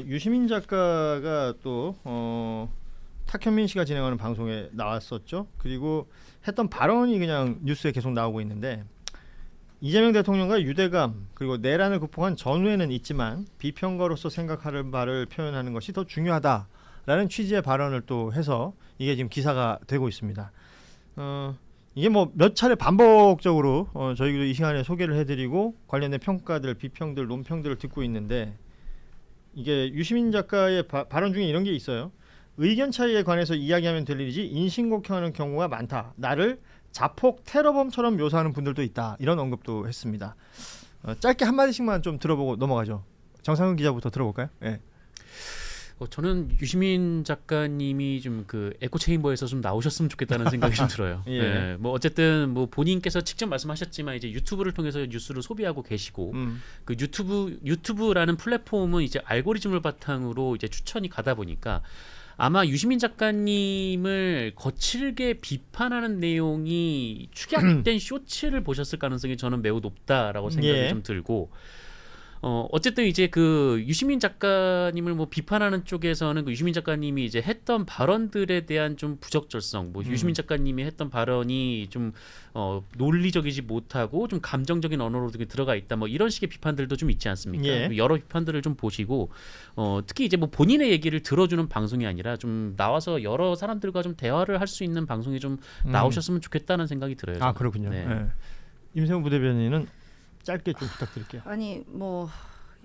유시민 작가가 또 탁현민 씨가 진행하는 방송에 나왔었죠. 그리고 했던 발언이 그냥 뉴스에 계속 나오고 있는데, 이재명 대통령과 유대감 그리고 내란을 극복한 전후에는 있지만 비평가로서 생각할 바를 표현하는 것이 더 중요하다라는 취지의 발언을 또 해서 이게 지금 기사가 되고 있습니다. 이게 뭐 몇 차례 반복적으로 저희도 이 시간에 소개를 해드리고 관련된 평가들, 비평들, 논평들을 듣고 있는데, 이게 유시민 작가의 발언 중에 이런 게 있어요. 의견 차이에 관해서 이야기하면 될 일이지 인신공격하는 경우가 많다. 나를 자폭 테러범처럼 묘사하는 분들도 있다. 이런 언급도 했습니다. 짧게 한 마디씩만 좀 들어보고 넘어가죠. 정상훈 기자부터 들어볼까요? 네. 저는 유시민 작가님이 좀 그 에코 체인버에서 좀 나오셨으면 좋겠다는 생각이 좀 들어요. 예. 네, 뭐 어쨌든 뭐 본인께서 직접 말씀하셨지만 이제 유튜브를 통해서 뉴스를 소비하고 계시고 그 유튜브라는 플랫폼은 이제 알고리즘을 바탕으로 이제 추천이 가다 보니까 아마 유시민 작가님을 거칠게 비판하는 내용이 축약된 쇼츠를 보셨을 가능성이 저는 매우 높다라고 생각이 예. 좀 들고, 어쨌든 이제 그 유시민 작가님을 뭐 비판하는 쪽에서는 그 유시민 작가님이 이제 했던 발언들에 대한 좀 부적절성, 뭐 유시민 작가님이 했던 발언이 좀 논리적이지 못하고 좀 감정적인 언어로 들어가 있다, 뭐 이런 식의 비판들도 좀 있지 않습니까? 예. 여러 비판들을 좀 보시고, 특히 이제 뭐 본인의 얘기를 들어주는 방송이 아니라 좀 나와서 여러 사람들과 좀 대화를 할 수 있는 방송이 좀 나오셨으면 좋겠다는 생각이 들어요. 아, 저는. 그렇군요. 네. 네. 임세훈 부대변인은 짧게 좀 부탁드릴게요. 아니 뭐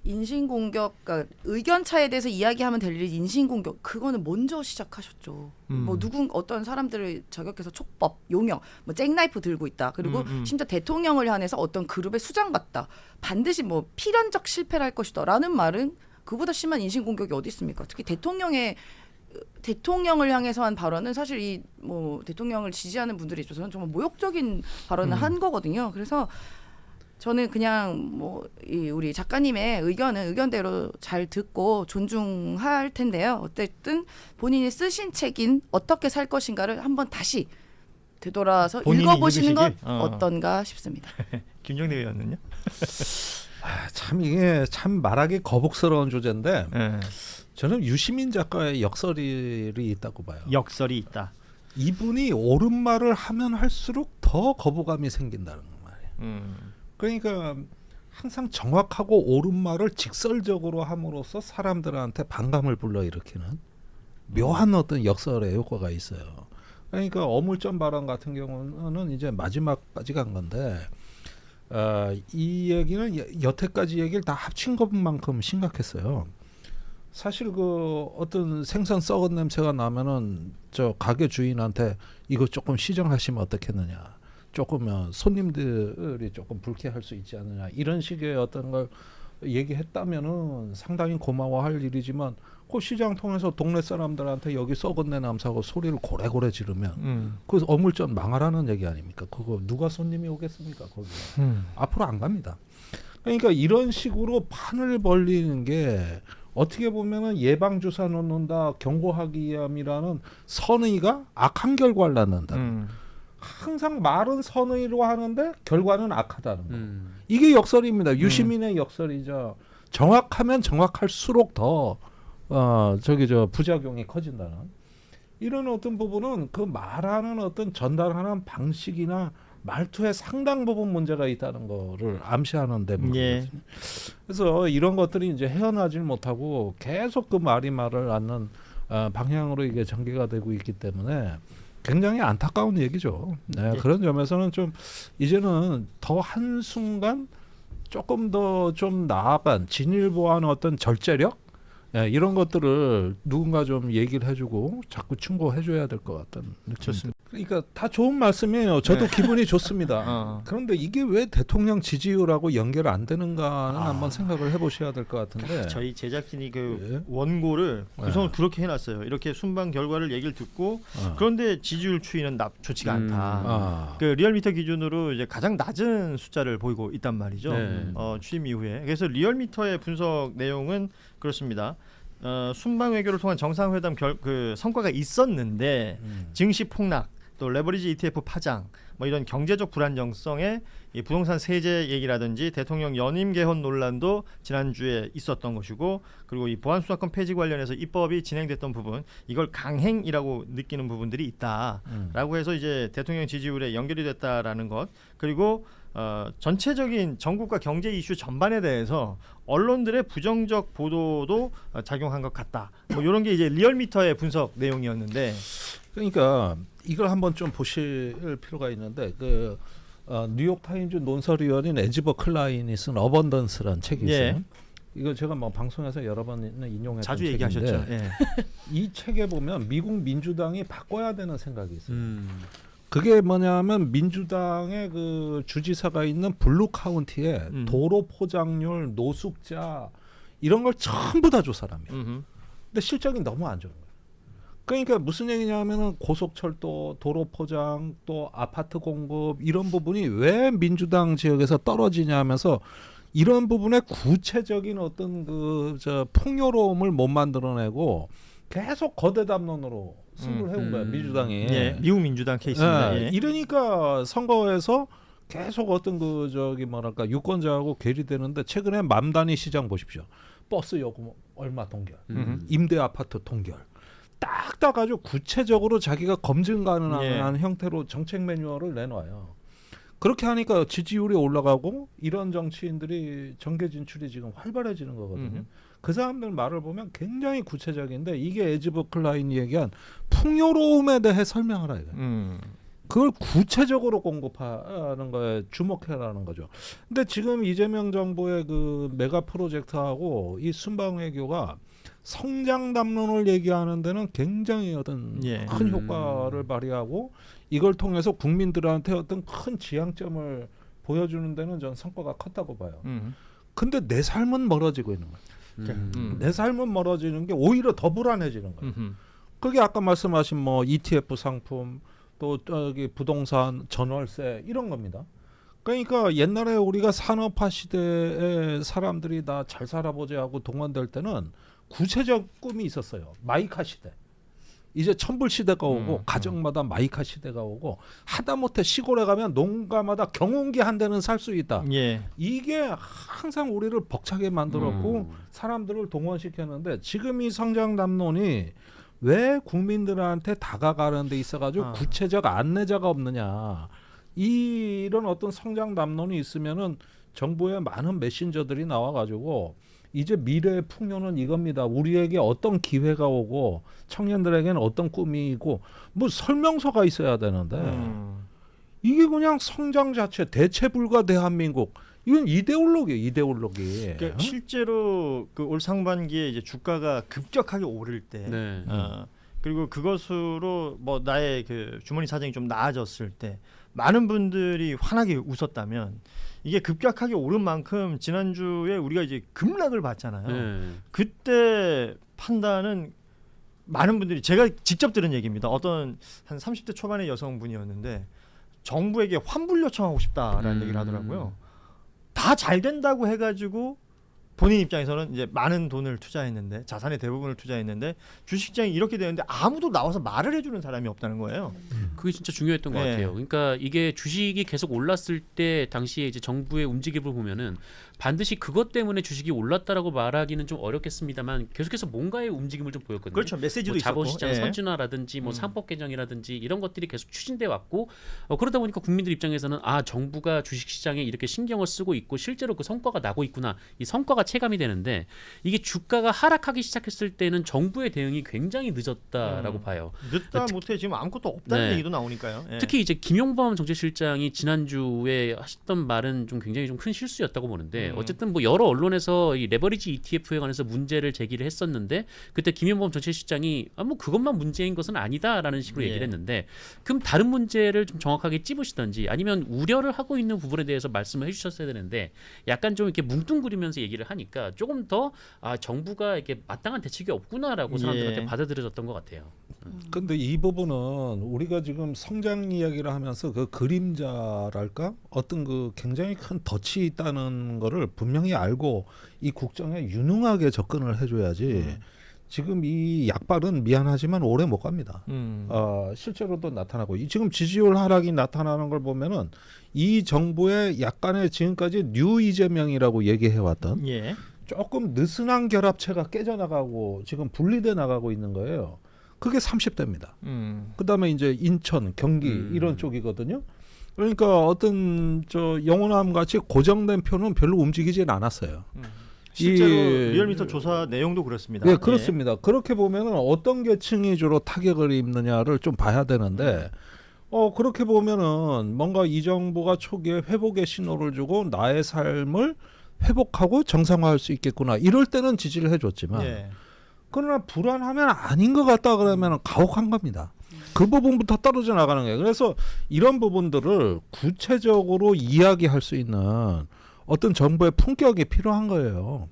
인신공격, 그러니까 의견 차에 대해서 이야기하면 될 일이 인신공격, 그거는 먼저 시작하셨죠. 뭐 어떤 사람들을 저격해서 촉법, 용역, 뭐 잭나이프 들고 있다. 그리고 심지어 대통령을 향해서 어떤 그룹의 수장 같다. 반드시 뭐 필연적 실패를 할 것이다라는 말은 그보다 심한 인신공격이 어디 있습니까? 특히 대통령을 향해서 한 발언은 사실 이 뭐 대통령을 지지하는 분들이 있어서는 정말 모욕적인 발언을 한 거거든요. 그래서 저는 그냥 뭐 우리 작가님의 의견은 의견대로 잘 듣고 존중할 텐데요. 어쨌든 본인이 쓰신 책인 어떻게 살 것인가를 한번 다시 되돌아서 읽어보시는 건 어떤가 싶습니다. 김정대 의원은요? 참 이게 참 말하기 거북스러운 주제인데, 네. 저는 유시민 작가의 역설이 있다고 봐요. 역설이 있다. 이분이 옳은 말을 하면 할수록 더 거부감이 생긴다는 말이에요. 그러니까 항상 정확하고 옳은 말을 직설적으로 함으로써 사람들한테 반감을 불러일으키는 묘한 어떤 역설의 효과가 있어요. 그러니까 어물전 발언 같은 경우는 이제 마지막까지 간 건데, 이 얘기는 여태까지 얘기를 다 합친 것만큼 심각했어요. 사실 그 어떤 생선 썩은 냄새가 나면은 저 가게 주인한테 이거 조금 시정하시면 어떻겠느냐, 조금 손님들이 조금 불쾌할 수 있지 않느냐, 이런 식의 어떤 걸 얘기했다면은 상당히 고마워할 일이지만, 그 시장 통해서 동네 사람들한테 여기 썩은 내 남사고 소리를 고래고래 지르면 그 어물전 망하라는 얘기 아닙니까? 그거 누가 손님이 오겠습니까? 거기 앞으로 안 갑니다. 그러니까 이런 식으로 판을 벌리는 게 어떻게 보면은 예방 주사 놓는다, 경고하기 위함이라는 선의가 악한 결과를 낳는다. 항상 말은 선의로 하는데 결과는 악하다는 거. 이게 역설입니다. 유시민의 역설이죠. 정확하면 정확할수록 더 부작용이 커진다는 이런 어떤 부분은 그 말하는 어떤 전달하는 방식이나 말투에 상당 부분 문제가 있다는 거를 암시하는 데문이거든요. 예. 그래서 이런 것들이 이제 헤어나질 못하고 계속 그 말을 않는 방향으로 이게 전개가 되고 있기 때문에 굉장히 안타까운 얘기죠. 네, 예. 그런 점에서는 좀 이제는 더 한순간 조금 더 좀 나아간 진일보한 어떤 절제력, 이런 것들을 누군가 좀 얘기를 해주고 자꾸 충고해줘야 될 것 같다는 느낌. 좋습니다. 그러니까 다 좋은 말씀이에요. 저도 기분이 좋습니다. 그런데 이게 왜 대통령 지지율하고 연결 안 되는가는 한번 생각을 해보셔야 될 것 같은데. 저희 제작진이 그 원고를 구성을 그렇게 해놨어요. 이렇게 순방 결과를 얘기를 듣고, 그런데 지지율 추이는 좋지가 않다. 그 리얼미터 기준으로 이제 가장 낮은 숫자를 보이고 있단 말이죠. 네. 취임 이후에. 그래서 리얼미터의 분석 내용은 그렇습니다. 순방 외교를 통한 정상회담 그 성과가 있었는데 증시 폭락, 또 레버리지 ETF 파장, 뭐 이런 경제적 불안정성에 이 부동산 세제 얘기라든지 대통령 연임 개헌 논란도 지난주에 있었던 것이고, 그리고 이 보안수사권 폐지 관련해서 입법이 진행됐던 부분, 이걸 강행이라고 느끼는 부분들이 있다라고 해서 이제 대통령 지지율에 연결이 됐다라는 것, 그리고 전체적인 전국과 경제 이슈 전반에 대해서 언론들의 부정적 보도도 작용한 것 같다. 뭐 이런 게 이제 리얼미터의 분석 내용이었는데, 그러니까 이걸 한번 좀 보실 필요가 있는데 그 뉴욕타임즈 논설위원인 에즈버 클라인이 쓴 어번던스라는 책이 있어요. 예. 이거 제가 뭐 방송에서 여러 번 인용했던 자주 책인데 얘기하셨죠. 예. 이 책에 보면 미국 민주당이 바꿔야 되는 생각이 있어요. 그게 뭐냐면 민주당의 그 주지사가 있는 블루 카운티에 도로 포장률, 노숙자 이런 걸 전부 다 조사를 합니다. 근데 실적이 너무 안 좋은 거예요. 그러니까 무슨 얘기냐면은 고속철도, 도로 포장, 또 아파트 공급 이런 부분이 왜 민주당 지역에서 떨어지냐 하면서 이런 부분에 구체적인 어떤 그 풍요로움을 못 만들어내고 계속 거대 담론으로 승부를 해온 거야 민주당이. 예, 미국 민주당 케이스입니다. 예. 예. 이러니까 선거에서 계속 어떤 그 뭐랄까 유권자하고 괴리되는데 최근에 맘다니 시장 보십시오. 버스 요금 얼마 동결, 임대 아파트 동결. 딱딱 아주 구체적으로 자기가 검증 가능한 형태로 정책 매뉴얼을 내놔요. 그렇게 하니까 지지율이 올라가고 이런 정치인들이 정계 진출이 지금 활발해지는 거거든요. 그 사람들 말을 보면 굉장히 구체적인데 이게 에즈버 클라인이 얘기한 풍요로움에 대해 설명하라 이거. 그걸 구체적으로 공급하는 거에 주목해라는 거죠. 근데 지금 이재명 정부의 그 메가 프로젝트하고 이 순방 외교가 성장 담론을 얘기하는 데는 굉장히 어떤 큰 효과를 발휘하고 이걸 통해서 국민들한테 어떤 큰 지향점을 보여주는 데는 전 성과가 컸다고 봐요. 근데 내 삶은 멀어지고 있는 거예요. 내 삶은 멀어지는 게 오히려 더 불안해지는 거예요. 그게 아까 말씀하신 뭐 ETF 상품 또 저기 부동산 전월세 이런 겁니다. 그러니까 옛날에 우리가 산업화 시대에 사람들이 다 잘 살아보자 하고 동원될 때는 구체적 꿈이 있었어요. 마이카 시대. 이제 천불 시대가 오고 가정마다 마이카 시대가 오고 하다못해 시골에 가면 농가마다 경운기 한 대는 살 수 있다. 예. 이게 항상 우리를 벅차게 만들었고 사람들을 동원시켰는데 지금 이 성장 담론이 왜 국민들한테 다가가는 데 있어가지고 구체적 안내자가 없느냐. 이런 어떤 성장 담론이 있으면은 정부의 많은 메신저들이 나와가지고 이제 미래의 풍요는 이겁니다. 우리에게 어떤 기회가 오고 청년들에게는 어떤 꿈이 있고 뭐 설명서가 있어야 되는데 이게 그냥 성장 자체 대체 불가 대한민국 이건 이데올로기예요. 이데올로기. 그러니까 실제로 그 올 상반기에 이제 주가가 급격하게 오를 때 그리고 그것으로 뭐 나의 그 주머니 사정이 좀 나아졌을 때 많은 분들이 환하게 웃었다면 이게 급격하게 오른 만큼 지난주에 우리가 이제 급락을 봤잖아요. 그때 판단은 많은 분들이 제가 직접 들은 얘기입니다. 어떤 한 30대 초반의 여성분이었는데 정부에게 환불 요청하고 싶다라는 얘기를 하더라고요. 다 잘 된다고 해가지고 본인 입장에서는 이제 많은 돈을 투자했는데 자산의 대부분을 투자했는데 주식시장이 이렇게 되는데 아무도 나와서 말을 해주는 사람이 없다는 거예요. 그게 진짜 중요했던 것 같아요. 그러니까 이게 주식이 계속 올랐을 때 당시에 이제 정부의 움직임을 보면은 반드시 그것 때문에 주식이 올랐다라고 말하기는 좀 어렵겠습니다만 계속해서 뭔가의 움직임을 좀 보였거든요. 그렇죠. 메시지도 뭐 자본시장 있었고. 선진화라든지 뭐 상법 개정이라든지 이런 것들이 계속 추진돼 왔고 그러다 보니까 국민들 입장에서는 아 정부가 주식시장에 이렇게 신경을 쓰고 있고 실제로 그 성과가 나고 있구나. 이 성과가 체감이 되는데 이게 주가가 하락하기 시작했을 때는 정부의 대응이 굉장히 늦었다라고 봐요. 늦다 못해 지금 아무것도 없다는 얘기도 나오니까요. 특히 이제 김용범 정책실장이 지난주에 하셨던 말은 좀 굉장히 좀 큰 실수였다고 보는데 어쨌든 뭐 여러 언론에서 이 레버리지 ETF에 관해서 문제를 제기를 했었는데 그때 김용범 정책실장이 뭐 그것만 문제인 것은 아니다라는 식으로 얘기를 했는데 그럼 다른 문제를 좀 정확하게 찝으시던지 아니면 우려를 하고 있는 부분에 대해서 말씀을 해주셨어야 되는데 약간 좀 이렇게 뭉뚱그리면서 얘기를 하니까 조금 더 정부가 이렇게 마땅한 대책이 없구나라고 사람들한테 받아들여졌던 것 같아요. 근데 이 부분은 우리가 지금 성장 이야기를 하면서 그 그림자랄까 어떤 그 굉장히 큰 덫이 있다는 거를 분명히 알고 이 국정에 유능하게 접근을 해줘야지 지금 이 약발은 미안하지만 오래 못 갑니다. 실제로도 나타나고 지금 지지율 하락이 나타나는 걸 보면은 이 정부의 약간의 지금까지 뉴 이재명이라고 얘기해왔던 예. 조금 느슨한 결합체가 깨져나가고 지금 분리돼 나가고 있는 거예요. 그게 30대입니다. 그다음에 이제 인천, 경기 이런 쪽이거든요. 그러니까 어떤 저 영호남 같이 고정된 표는 별로 움직이진 않았어요. 실제로 리얼미터 조사 내용도 그렇습니다. 네, 그렇습니다. 그렇게 보면은 어떤 계층이 주로 타격을 입느냐를 좀 봐야 되는데, 그렇게 보면은 뭔가 이 정부가 초기에 회복의 신호를 주고 나의 삶을 회복하고 정상화할 수 있겠구나. 이럴 때는 지지를 해줬지만, 예. 그러나 불안하면 아닌 것 같다 그러면 가혹한 겁니다. 그 부분부터 떨어져 나가는 거예요. 그래서 이런 부분들을 구체적으로 이야기할 수 있는 어떤 정부의 품격이 필요한 거예요.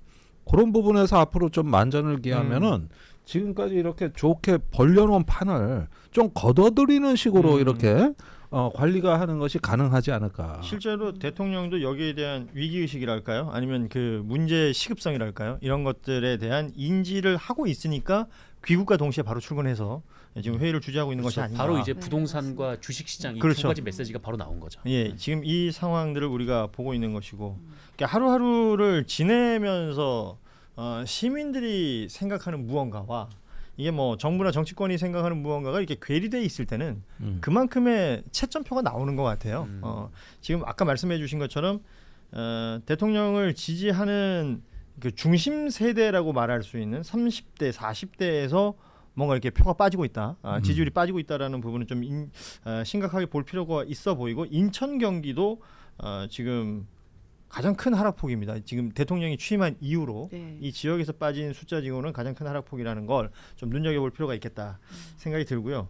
그런 부분에서 앞으로 좀 만전을 기하면은 지금까지 이렇게 좋게 벌려놓은 판을 좀 걷어들이는 식으로 이렇게 관리가 하는 것이 가능하지 않을까. 실제로 대통령도 여기에 대한 위기의식이랄까요? 아니면 그 문제 시급성이랄까요? 이런 것들에 대한 인지를 하고 있으니까 귀국과 동시에 바로 출근해서 지금 회의를 주재하고 있는 것이 아닌가. 바로 이제 부동산과 주식시장 이 두 그렇죠. 가지 메시지가 바로 나온 거죠. 예, 지금 이 상황들을 우리가 보고 있는 것이고 그러니까 하루하루를 지내면서 시민들이 생각하는 무언가와 이게 뭐 정부나 정치권이 생각하는 무언가가 이렇게 괴리돼 있을 때는 그만큼의 채점표가 나오는 것 같아요. 지금 아까 말씀해주신 것처럼 대통령을 지지하는 그 중심 세대라고 말할 수 있는 30대, 40대에서 뭔가 이렇게 표가 빠지고 있다, 지지율이 빠지고 있다라는 부분은 좀 심각하게 볼 필요가 있어 보이고 인천 경기도 지금 가장 큰 하락폭입니다. 지금 대통령이 취임한 이후로 네. 이 지역에서 빠진 숫자 지고는 가장 큰 하락폭이라는 걸 좀 눈여겨볼 필요가 있겠다 생각이 들고요.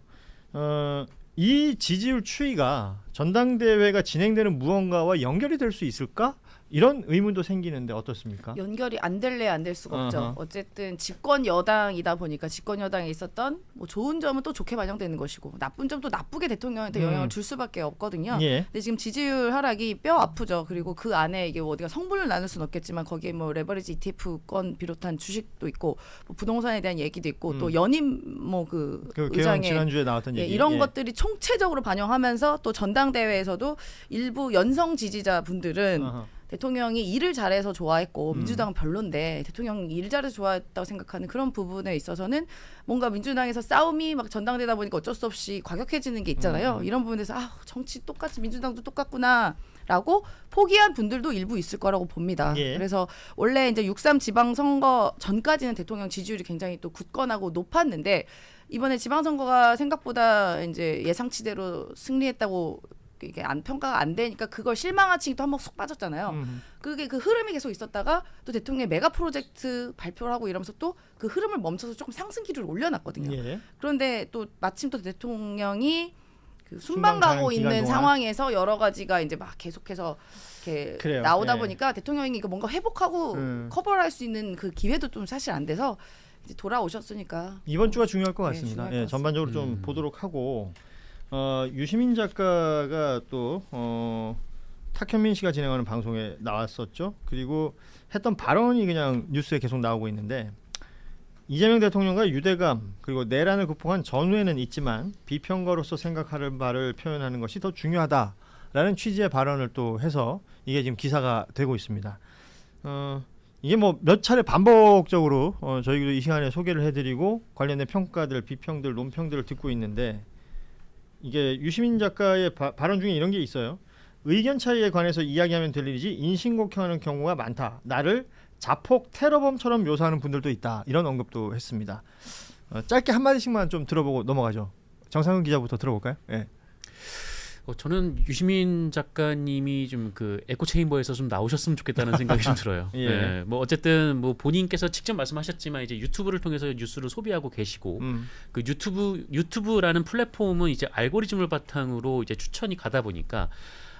이 지지율 추이가 전당대회가 진행되는 무언가와 연결이 될 수 있을까? 이런 의문도 생기는데 어떻습니까? 연결이 안 될래 안 될 수가 없죠. 어허. 어쨌든 집권 여당이다 보니까 집권 여당에 있었던 뭐 좋은 점은 또 좋게 반영되는 것이고 나쁜 점도 나쁘게 대통령한테 영향을 줄 수밖에 없거든요. 예. 근데 지금 지지율 하락이 뼈 아프죠. 그리고 그 안에 이게 어디가 성분을 나눌 수는 없겠지만 거기에 뭐 레버리지 ETF권 비롯한 주식도 있고 뭐 부동산에 대한 얘기도 있고 또 연임 뭐 그 그 개헌 의장의 지난주에 나왔던 예, 얘기. 이런 예. 것들이 총체적으로 반영하면서 또 전당대회에서도 일부 연성 지지자분들은 어허. 대통령이 일을 잘해서 좋아했고 민주당은 별론데 대통령이 일 잘해서 좋아했다고 생각하는 그런 부분에 있어서는 뭔가 민주당에서 싸움이 막 전당되다 보니까 어쩔 수 없이 과격해지는 게 있잖아요. 이런 부분에서 정치 똑같이 민주당도 똑같구나라고 포기한 분들도 일부 있을 거라고 봅니다. 예. 그래서 원래 이제 6.3 지방선거 전까지는 대통령 지지율이 굉장히 또 굳건하고 높았는데 이번에 지방선거가 생각보다 이제 예상치대로 승리했다고 이게 평가가 안 되니까 그걸 실망한 층이 또 한 번 쏙 빠졌잖아요. 그게 그 흐름이 계속 있었다가 또 대통령의 메가 프로젝트 발표를 하고 이러면서 또 그 흐름을 멈춰서 조금 상승 기류를 올려놨거든요. 예. 그런데 또 마침 또 대통령이 그 순방 순방 가는 가고 기간 있는 동안. 상황에서 여러 가지가 이제 막 계속해서 이렇게 그래요. 나오다 예. 보니까 대통령이 그 뭔가 회복하고 커버를 할 수 있는 그 기회도 좀 사실 안 돼서 이제 돌아오셨으니까 이번 주가 중요할 것 네, 같습니다. 중요할 것 예, 같습니다. 전반적으로 좀 보도록 하고 유시민 작가가 또 탁현민 씨가 진행하는 방송에 나왔었죠. 그리고 했던 발언이 그냥 뉴스에 계속 나오고 있는데 이재명 대통령과 유대감 그리고 내란을 극복한 전후에는 있지만 비평가로서 생각할 바를 표현하는 것이 더 중요하다라는 취지의 발언을 또 해서 이게 지금 기사가 되고 있습니다. 이게 뭐 몇 차례 반복적으로 저희도 이 시간에 소개를 해드리고 관련된 평가들, 비평들, 논평들을 듣고 있는데 이게 유시민 작가의 발언 중에 이런 게 있어요. 의견 차이에 관해서 이야기하면 될 일이지 인신공격하는 경우가 많다. 나를 자폭 테러범처럼 묘사하는 분들도 있다. 이런 언급도 했습니다. 짧게 한 마디씩만 좀 들어보고 넘어가죠. 정상훈 기자부터 들어볼까요? 예. 저는 유시민 작가님이 좀 그 에코 체인버에서 좀 나오셨으면 좋겠다는 생각이 좀 들어요. 예. 네, 뭐 어쨌든 뭐 본인께서 직접 말씀하셨지만 이제 유튜브를 통해서 뉴스를 소비하고 계시고 그 유튜브라는 플랫폼은 이제 알고리즘을 바탕으로 이제 추천이 가다 보니까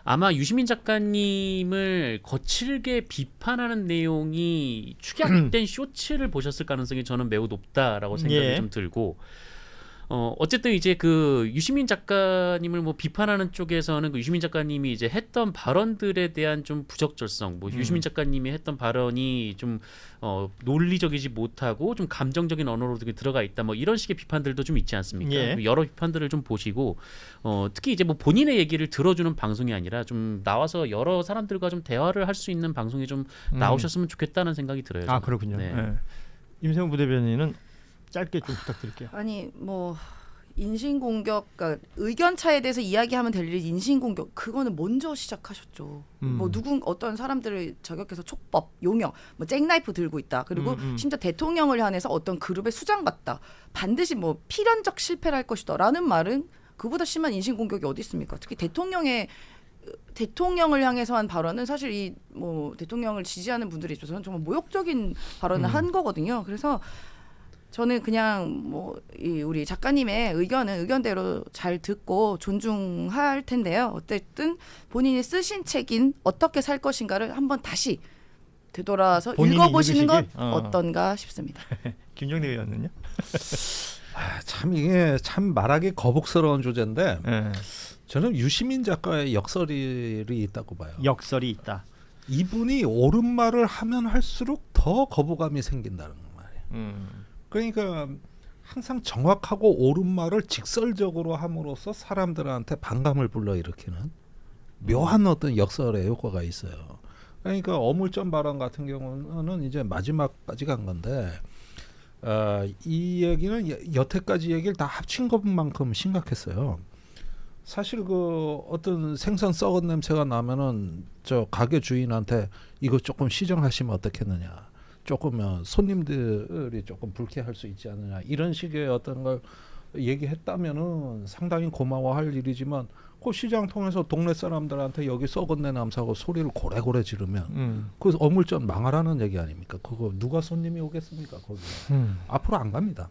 아마 유시민 작가님을 거칠게 비판하는 내용이 축약된 쇼츠를 보셨을 가능성이 저는 매우 높다라고 생각이 예. 좀 들고. 어쨌든 이제 그 유시민 작가님을 뭐 비판하는 쪽에서는 그 유시민 작가님이 이제 했던 발언들에 대한 좀 부적절성, 뭐 유시민 작가님이 했던 발언이 좀 논리적이지 못하고 좀 감정적인 언어로 들어가 있다, 뭐 이런 식의 비판들도 좀 있지 않습니까? 예. 여러 비판들을 좀 보시고 특히 이제 뭐 본인의 얘기를 들어주는 방송이 아니라 좀 나와서 여러 사람들과 좀 대화를 할 수 있는 방송에 좀 나오셨으면 좋겠다는 생각이 들어요. 아 저는. 그렇군요. 네. 네. 임세훈 부대변인은 짧게 좀 부탁드릴게요. 아니 뭐 인신공격, 그러니까 의견 차에 대해서 이야기하면 될 일이 인신공격, 그거는 먼저 시작하셨죠. 뭐 어떤 사람들을 저격해서 촉법, 용역, 뭐 잭나이프 들고 있다. 그리고 심지어 대통령을 향해서 어떤 그룹에 수장받다. 반드시 뭐 필연적 실패를 할 것이다라는 말은 그보다 심한 인신공격이 어디 있습니까? 특히 대통령을 향해서 한 발언은 사실 이 뭐 대통령을 지지하는 분들이 있어서는 정말 모욕적인 발언을 한 거거든요. 그래서 저는 그냥 뭐 이 우리 작가님의 의견은 의견대로 잘 듣고 존중할 텐데요. 어쨌든 본인이 쓰신 책인 어떻게 살 것인가를 한번 다시 되돌아서 본인이 읽어보시는 건 읽으시길? 어떤가 싶습니다. 김정대 의원은요? 참 이게 참 말하기 거북스러운 주제인데 네. 저는 유시민 작가의 역설이 있다고 봐요. 역설이 있다. 이분이 옳은 말을 하면 할수록 더 거부감이 생긴다는 말이에요. 그러니까 항상 정확하고 옳은 말을 직설적으로 함으로써 사람들한테 반감을 불러일으키는 묘한 어떤 역설의 효과가 있어요. 그러니까 어물전 발언 같은 경우는 이제 마지막까지 간 건데 이 얘기는 여태까지 얘기를 다 합친 것만큼 심각했어요. 사실 그 어떤 생선 썩은 냄새가 나면은 저 가게 주인한테 이거 조금 시정하시면 어떻겠느냐, 조금 손님들이 조금 불쾌할 수 있지 않느냐, 이런 식의 어떤 걸 얘기했다면은 상당히 고마워할 일이지만 그 시장 통해서 동네 사람들한테 여기 썩은 내 남사고 소리를 고래고래 지르면 그 어물전 망하라는 얘기 아닙니까? 그거 누가 손님이 오겠습니까? 거기 앞으로 안 갑니다.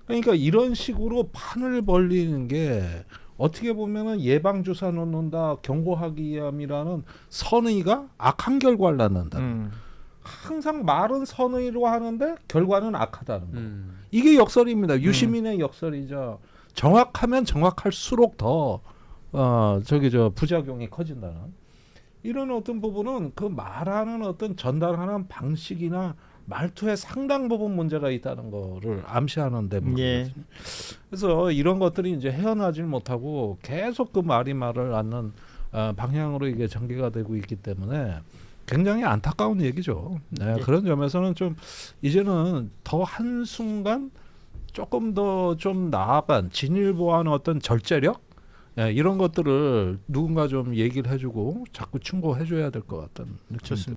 그러니까 이런 식으로 판을 벌리는 게 어떻게 보면은 예방 주사 놓는다, 경고하기 위함이라는 선의가 악한 결과를 낳는다. 항상 말은 선의로 하는데 결과는 악하다는 거. 이게 역설입니다. 유시민의 역설이죠. 정확하면 정확할수록 더 부작용이 커진다는 이런 어떤 부분은 그 말하는 어떤 전달하는 방식이나 말투에 상당 부분 문제가 있다는 거를 암시하는 대목이거든요. 예. 그래서 이런 것들이 이제 헤어나질 못하고 계속 그 말이 말을 낳는 방향으로 이게 전개가 되고 있기 때문에 굉장히 안타까운 얘기죠. 네, 예. 그런 점에서는 좀 이제는 더 한순간 조금 더 좀 나아간 진일보한 어떤 절제력, 이런 것들을 누군가 좀 얘기를 해주고 자꾸 충고해줘야 될 것 같다는 느낌이 좋습니다.